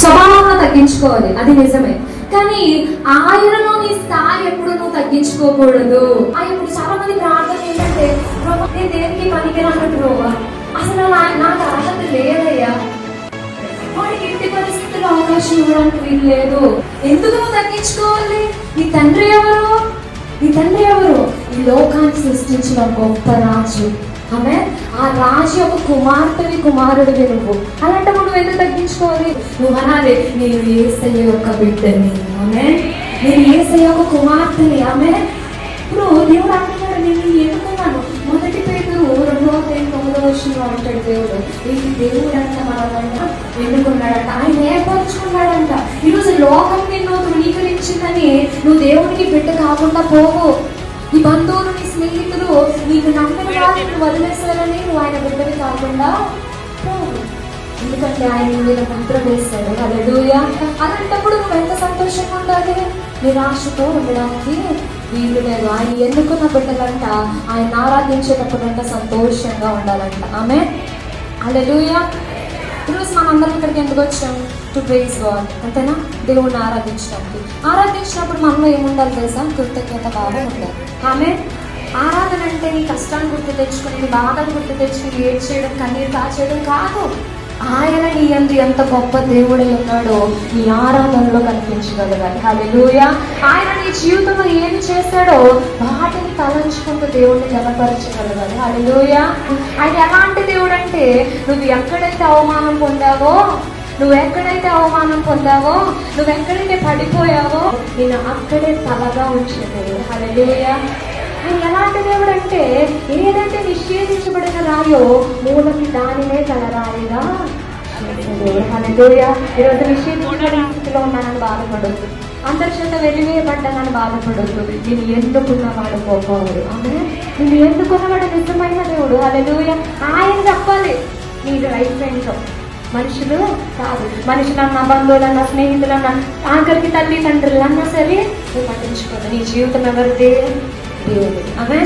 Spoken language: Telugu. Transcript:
స్వభావంగా తగ్గించుకోవాలి, అది నిజమే. కానీ ఆయనలో నీ స్థాయి ఎప్పుడు నువ్వు తగ్గించుకోకూడదు. ఇప్పుడు చాలా మంది ప్రార్థన ఏంటంటే, నేను దేనికి పనికిరానట్టు ప్రభా, అసలు నాకు అర్హత లేదయ్యా, వాడికి ఎట్టి పరిస్థితుల్లో అవకాశం ఇవ్వడానికి వీలు లేదు. ఎందుకు నువ్వు తగ్గించుకోవాలి? నీ తండ్రి ఎవరు? నీ తండ్రి ఎవరు? ఈ లోకాన్ని సృష్టించిన గొప్ప రాజు. ఆమె ఆ రాజు యొక్క కుమారుడివి నువ్వు. అలాంటప్పుడు నువ్వు ఎందుకు తగ్గించుకోవాలి? నువ్వు అనాలి, నేను యేసయ్య యొక్క బిడ్డని, ఆమె నేను యేసయ్య యొక్క కుమార్తెని. ఆమె ఇప్పుడు దేవుడు అంటున్నాడు, నేను ఎన్నుకున్నాను. 1 పేతురు 2:9 అంటాడు దేవుడు, ఈ దేవుడు అంట మనల్ని ఎన్నుకున్నాడంట, ఆయన ఏర్పరచుకున్నాడంట. ఈరోజు లోకం నిన్ను తృణీకరించిందని నువ్వు దేవుడికి బిడ్డ కాకుండా పోవు. నీ బంధువులు, నీ స్నేహితులు నీకు నమ్మిన వారిని వదిలేస్తారని నువ్వు ఆయన బిడ్డవి కాకుండా పోవు. ఎందుకంటే ఆయన మీద ముద్ర వేస్తాడు. హల్లెలూయా. అలాంటప్పుడు నువ్వు ఎంత సంతోషంగా ఉండాలి? నిరాశతో ఉండడానికి వీలు లేదు. ఆయన ఎన్నుకున్న బిడ్డలంట ఆయన ఆరాధించేటప్పుడంట సంతోషంగా ఉండాలంట. ఆమె హల్లెలూయా. ఈరోజు మనందరం ఇక్కడికి ఎందుకు వచ్చాం? టు ప్రైజ్ గాడ్, అంతేనా? దేవుణ్ణి ఆరాధించడానికి. ఆరాధించినప్పుడు మనలో ఏముండాలి తెలుసా? కృతజ్ఞత భావం ఉండాలి. ఆమె ఆరాధన అంటే నీ కష్టాన్ని గుర్తు తెచ్చుకొని, నీ బాధను గుర్తు తెచ్చుకుని ఏడ్ చేయడం, కన్నీరు కాచేయడం కాదు. ఆయన నీ యందు ఎంత గొప్ప దేవుడై ఉన్నాడో నీ ఆరాధనలో కనిపించగలగాలి. హల్లెలూయా. ఆయన నీ జీవితంలో ఏమి చేశాడో వాటిని తలంచుకుంటూ దేవుడిని కనపరచగలగాలి. హల్లెలూయా. ఆయన ఎలాంటి దేవుడు అంటే, నువ్వు ఎక్కడైతే అవమానం పొందావో, నువ్వెక్కడైతే పడిపోయావో నేను అక్కడే తలగా ఉంచేది. హల్లెలూయా. ఆయన ఎలాంటి దేవుడు అంటే, ఏదైతే నిషేధించబడిన రాయో మూలకి దానినే తలరాయిగా. హల్లెలూయా. ఈరోజు నిషేధించబడిన స్థితిలో ఉన్నానని బాధపడొద్దు, అందరి చేత వెలివేయబడ్డానని బాధపడొద్దు. నేను ఎందుకున్నవాడు పోవాలి. ఆమె నేను ఎందుకున్నవాడు నిజమైన దేవుడు. హల్లెలూయా. ఆయన చెప్పాలి నీ లైఫ్ ఏంటో. మనుషులు కాదు. మనుషులన్నా, బంధువులన్నా, స్నేహితులన్నా, ఆఖరికి తల్లిదండ్రులన్నా సరే నువ్వు పట్టించుకోదు. నీ జీవితం ఎవరిదే? దేవుడు. ఆమె